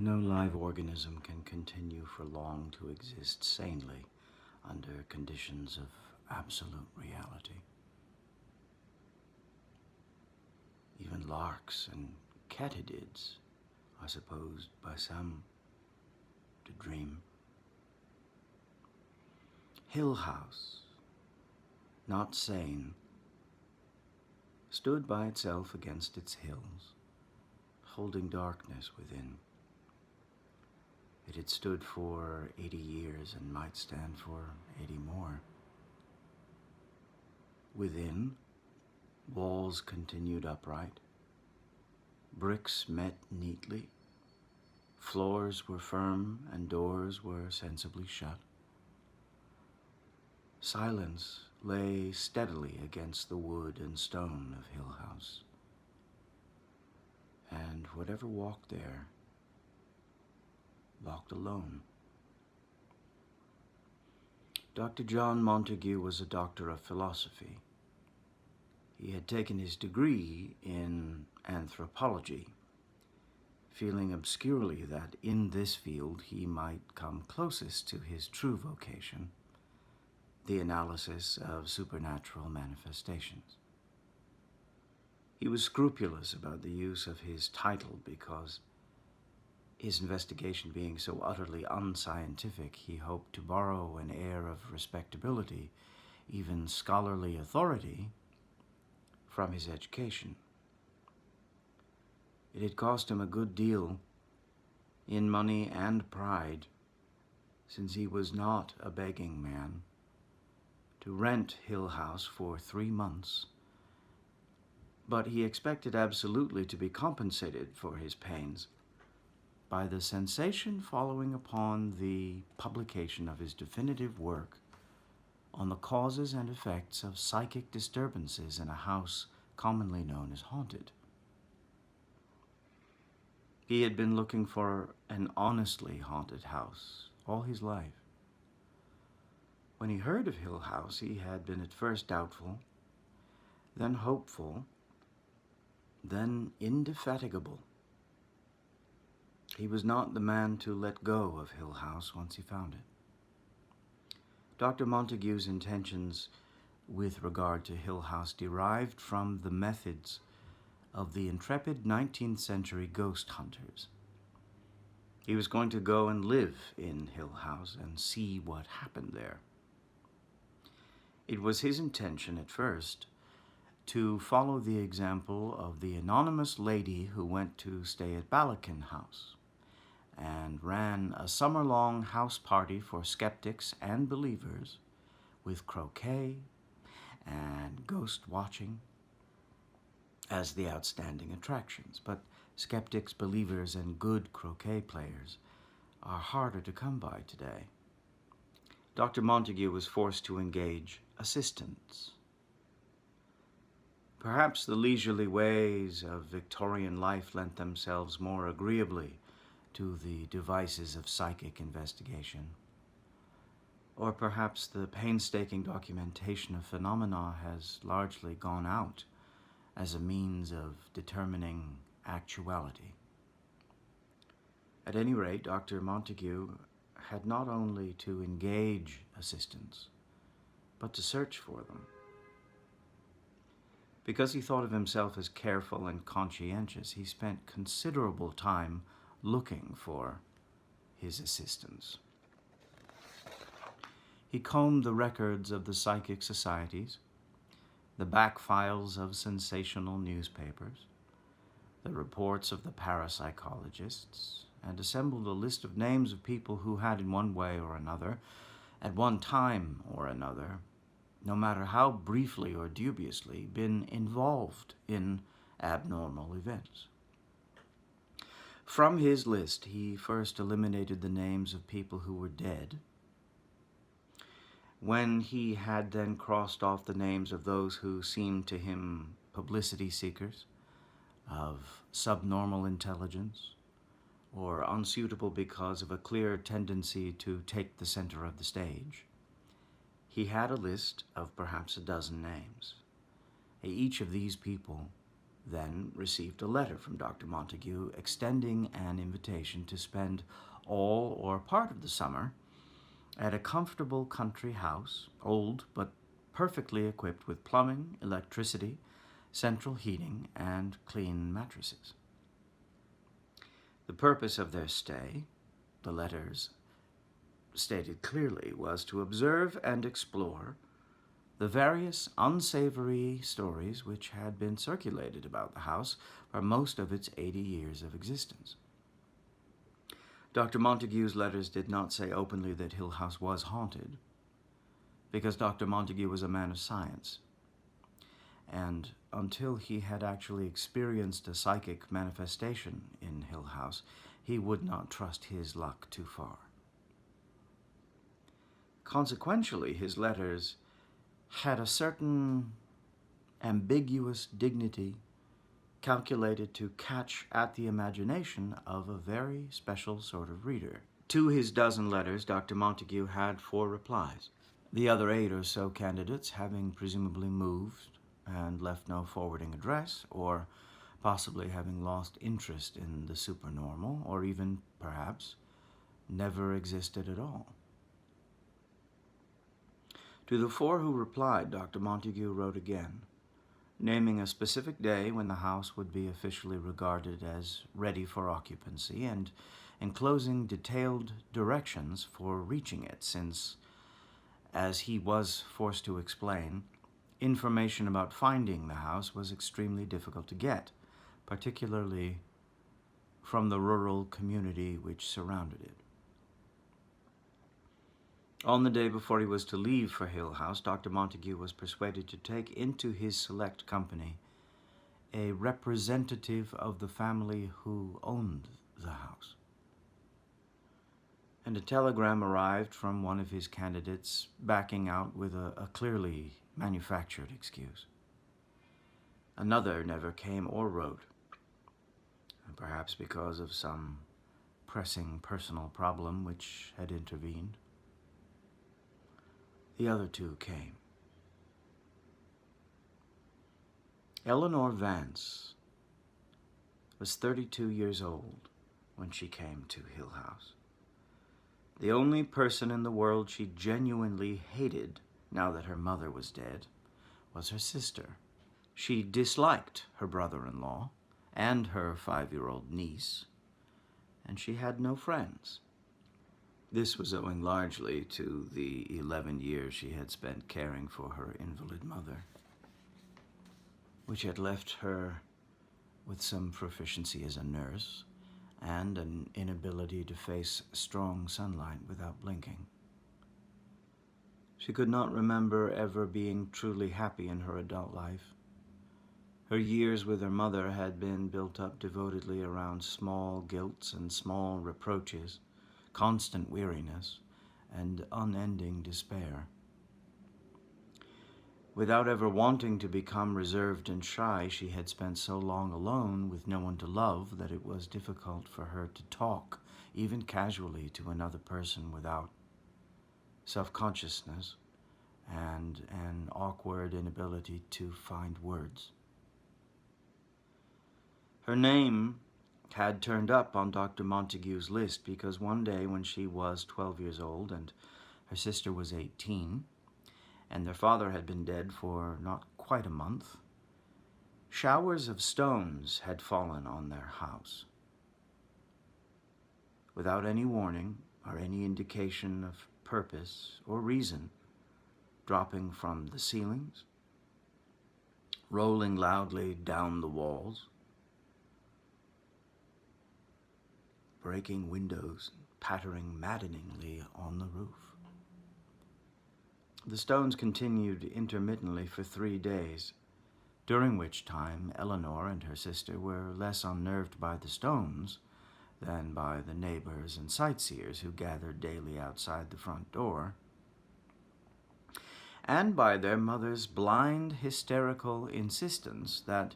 No live organism can continue for long to exist sanely under conditions of absolute reality. Even larks and katydids are supposed by some to dream. Hill House, not sane, stood by itself against its hills, holding darkness within. It had stood for 80 years and might stand for 80 more. Within, walls continued upright. Bricks met neatly. Floors were firm and doors were sensibly shut. Silence lay steadily against the wood and stone of Hill House. And whatever walked there, walked alone. Dr. John Montague was a doctor of philosophy. He had taken his degree in anthropology, feeling obscurely that in this field he might come closest to his true vocation, the analysis of supernatural manifestations. He was scrupulous about the use of his title because, his investigation being so utterly unscientific, he hoped to borrow an air of respectability, even scholarly authority, from his education. It had cost him a good deal in money and pride, since he was not a begging man, to rent Hill House for 3 months, but he expected absolutely to be compensated for his pains by the sensation following upon the publication of his definitive work on the causes and effects of psychic disturbances in a house commonly known as haunted. He had been looking for an honestly haunted house all his life. When he heard of Hill House, he had been at first doubtful, then hopeful, then indefatigable. He was not the man to let go of Hill House once he found it. Dr. Montague's intentions with regard to Hill House derived from the methods of the intrepid 19th century ghost hunters. He was going to go and live in Hill House and see what happened there. It was his intention at first to follow the example of the anonymous lady who went to stay at Balakin House and ran a summer-long house party for skeptics and believers with croquet and ghost watching as the outstanding attractions. But skeptics, believers, and good croquet players are harder to come by today. Dr. Montague was forced to engage assistants. Perhaps the leisurely ways of Victorian life lent themselves more agreeably to the devices of psychic investigation. Or perhaps the painstaking documentation of phenomena has largely gone out as a means of determining actuality. At any rate, Dr. Montague had not only to engage assistants, but to search for them. Because he thought of himself as careful and conscientious, he spent considerable time looking for his assistants. He combed the records of the psychic societies, the back files of sensational newspapers, the reports of the parapsychologists, and assembled a list of names of people who had in one way or another, at one time or another, no matter how briefly or dubiously, been involved in abnormal events. From his list, he first eliminated the names of people who were dead. When he had then crossed off the names of those who seemed to him publicity seekers, of subnormal intelligence, or unsuitable because of a clear tendency to take the center of the stage, he had a list of perhaps a dozen names. Each of these people then received a letter from Dr. Montague extending an invitation to spend all or part of the summer at a comfortable country house, old but perfectly equipped with plumbing, electricity, central heating, and clean mattresses. The purpose of their stay, the letters stated clearly, was to observe and explore the various unsavory stories which had been circulated about the house for most of its 80 years of existence. Dr. Montague's letters did not say openly that Hill House was haunted, because Dr. Montague was a man of science, and until he had actually experienced a psychic manifestation in Hill House, he would not trust his luck too far. Consequentially, his letters had a certain ambiguous dignity calculated to catch at the imagination of a very special sort of reader. To his dozen letters, Dr. Montague had 4 replies. The other 8 or so candidates having presumably moved and left no forwarding address, or possibly having lost interest in the supernormal, or even, perhaps, never existed at all. To the 4 who replied, Dr. Montague wrote again, naming a specific day when the house would be officially regarded as ready for occupancy, and enclosing detailed directions for reaching it, since, as he was forced to explain, information about finding the house was extremely difficult to get, particularly from the rural community which surrounded it. On the day before he was to leave for Hill House, Dr. Montague was persuaded to take into his select company a representative of the family who owned the house. And a telegram arrived from one of his candidates backing out with a clearly manufactured excuse. Another never came or wrote, perhaps because of some pressing personal problem which had intervened. The other 2 came. Eleanor Vance was 32 years old when she came to Hill House. The only person in the world she genuinely hated, now that her mother was dead, was her sister. She disliked her brother-in-law and her 5-year-old niece, and she had no friends. This was owing largely to the 11 years she had spent caring for her invalid mother, which had left her with some proficiency as a nurse and an inability to face strong sunlight without blinking. She could not remember ever being truly happy in her adult life. Her years with her mother had been built up devotedly around small guilts and small reproaches, constant weariness, and unending despair. Without ever wanting to become reserved and shy, she had spent so long alone with no one to love that it was difficult for her to talk, even casually, to another person without self-consciousness and an awkward inability to find words. Her name had turned up on Dr. Montague's list because one day when she was 12 years old and her sister was 18, and their father had been dead for not quite a month, showers of stones had fallen on their house. Without any warning or any indication of purpose or reason, dropping from the ceilings, rolling loudly down the walls, breaking windows, pattering maddeningly on the roof. The stones continued intermittently for 3 days, during which time Eleanor and her sister were less unnerved by the stones than by the neighbors and sightseers who gathered daily outside the front door, and by their mother's blind, hysterical insistence that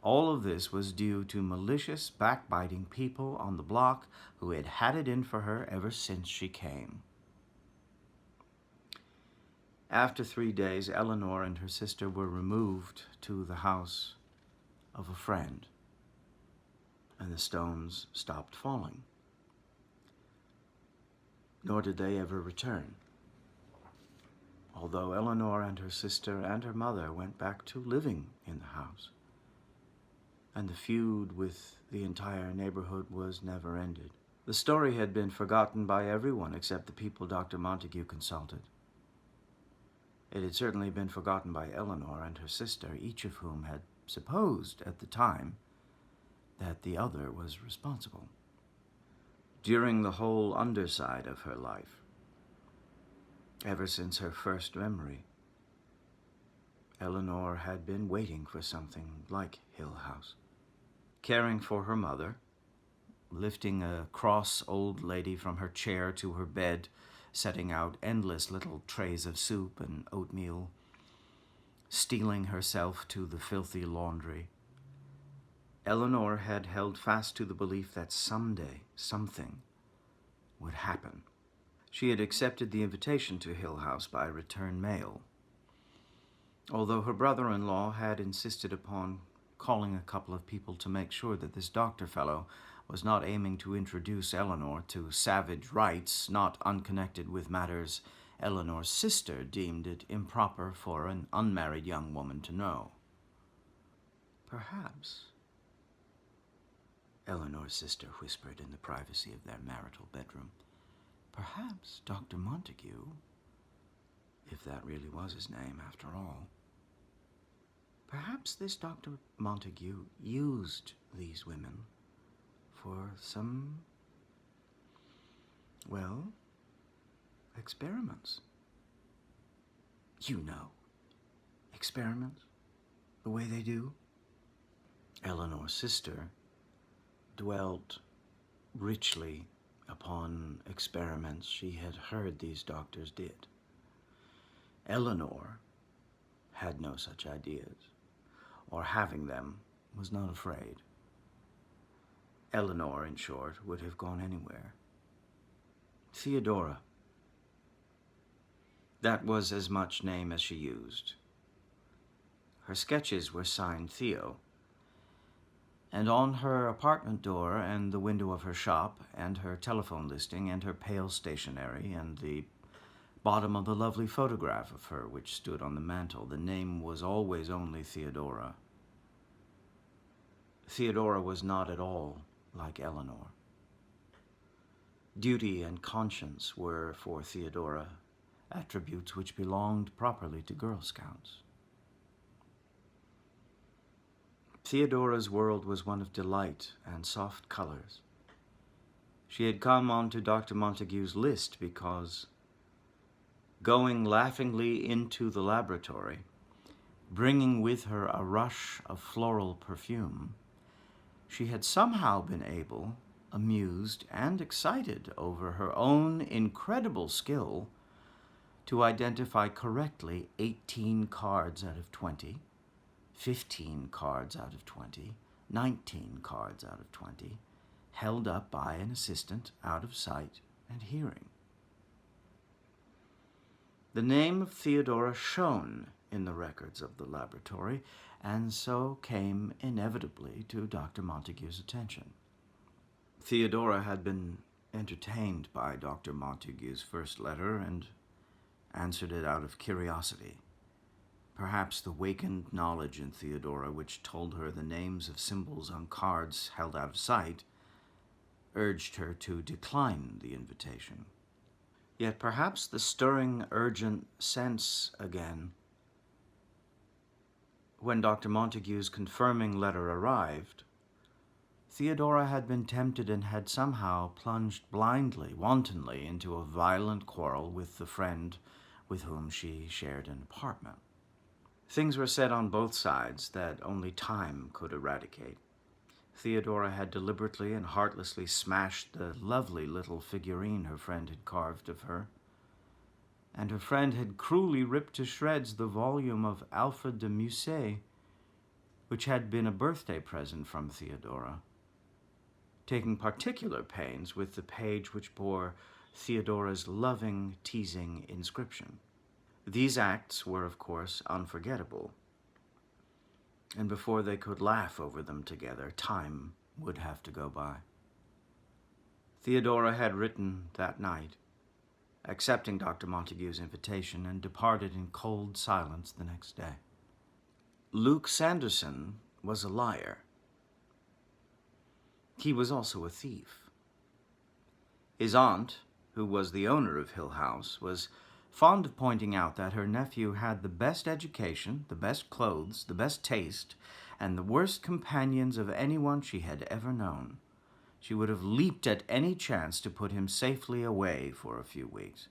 all of this was due to malicious, backbiting people on the block who had had it in for her ever since she came. After 3 days, Eleanor and her sister were removed to the house of a friend, and the stones stopped falling. Nor did they ever return, although Eleanor and her sister and her mother went back to living in the house, and the feud with the entire neighborhood was never ended. The story had been forgotten by everyone except the people Dr. Montague consulted. It had certainly been forgotten by Eleanor and her sister, each of whom had supposed at the time that the other was responsible. During the whole underside of her life, ever since her first memory, Eleanor had been waiting for something like Hill House. Caring for her mother, lifting a cross old lady from her chair to her bed, setting out endless little trays of soup and oatmeal, steeling herself to the filthy laundry. Eleanor had held fast to the belief that someday something would happen. She had accepted the invitation to Hill House by return mail, although her brother-in-law had insisted upon calling a couple of people to make sure that this doctor fellow was not aiming to introduce Eleanor to savage rites not unconnected with matters Eleanor's sister deemed it improper for an unmarried young woman to know. Perhaps, Eleanor's sister whispered in the privacy of their marital bedroom, perhaps Dr. Montague, if that really was his name after all, perhaps this Dr. Montague used these women for some, well, experiments. You know, experiments, the way they do. Eleanor's sister dwelt richly upon experiments she had heard these doctors did. Eleanor had no such ideas, or having them was not afraid. Eleanor, in short, would have gone anywhere. Theodora. That was as much name as she used. Her sketches were signed Theo, and on her apartment door and the window of her shop and her telephone listing and her pale stationery and the bottom of the lovely photograph of her which stood on the mantel, the name was always only Theodora. Theodora was not at all like Eleanor. Duty and conscience were, for Theodora, attributes which belonged properly to Girl Scouts. Theodora's world was one of delight and soft colors. She had come onto Dr. Montague's list because, going laughingly into the laboratory, bringing with her a rush of floral perfume, she had somehow been able, amused and excited over her own incredible skill, to identify correctly 18 cards out of 20, 15 cards out of 20, 19 cards out of 20, held up by an assistant out of sight and hearing. The name of Theodora shone in the records of the laboratory, and so came inevitably to Dr. Montague's attention. Theodora had been entertained by Dr. Montague's first letter and answered it out of curiosity. Perhaps the wakened knowledge in Theodora which told her the names of symbols on cards held out of sight urged her to decline the invitation. Yet perhaps the stirring, urgent sense again, when Dr. Montague's confirming letter arrived, Theodora had been tempted and had somehow plunged blindly, wantonly, into a violent quarrel with the friend with whom she shared an apartment. Things were said on both sides that only time could eradicate. Theodora had deliberately and heartlessly smashed the lovely little figurine her friend had carved of her, and her friend had cruelly ripped to shreds the volume of Alfred de Musset, which had been a birthday present from Theodora, taking particular pains with the page which bore Theodora's loving, teasing inscription. These acts were, of course, unforgettable. and before they could laugh over them together, time would have to go by. Theodora had written that night, accepting Dr. Montague's invitation, and departed in cold silence the next day. Luke Sanderson was a liar. He was also a thief. His aunt, who was the owner of Hill House, was fond of pointing out that her nephew had the best education, the best clothes, the best taste, and the worst companions of anyone she had ever known. She would have leaped at any chance to put him safely away for a few weeks.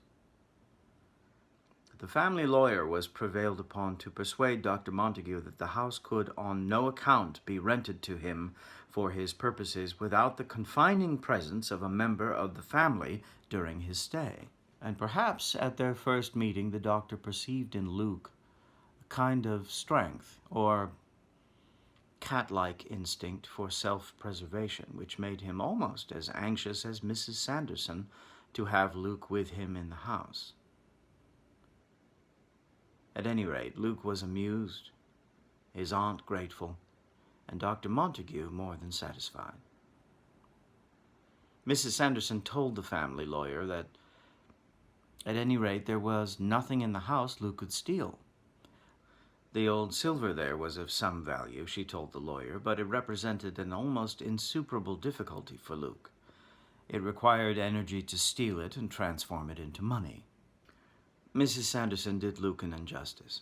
The family lawyer was prevailed upon to persuade Dr. Montague that the house could on no account be rented to him for his purposes without the confining presence of a member of the family during his stay. And perhaps at their first meeting the doctor perceived in Luke a kind of strength or cat-like instinct for self-preservation, which made him almost as anxious as Mrs. Sanderson to have Luke with him in the house. At any rate, Luke was amused, his aunt grateful, and Dr. Montague more than satisfied. Mrs. Sanderson told the family lawyer that, at any rate, there was nothing in the house Luke could steal. The old silver there was of some value, she told the lawyer, but it represented an almost insuperable difficulty for Luke. It required energy to steal it and transform it into money. Mrs. Sanderson did Luke an injustice.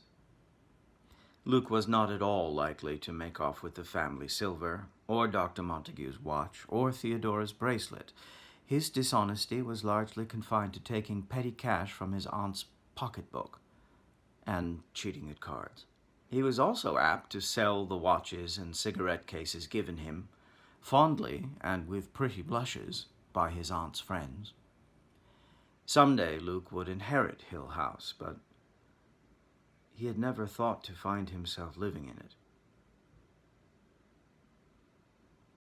Luke was not at all likely to make off with the family silver, or Dr. Montague's watch, or Theodora's bracelet. His dishonesty was largely confined to taking petty cash from his aunt's pocketbook and cheating at cards. He was also apt to sell the watches and cigarette cases given him, fondly and with pretty blushes, by his aunt's friends. Someday Luke would inherit Hill House, but he had never thought to find himself living in it.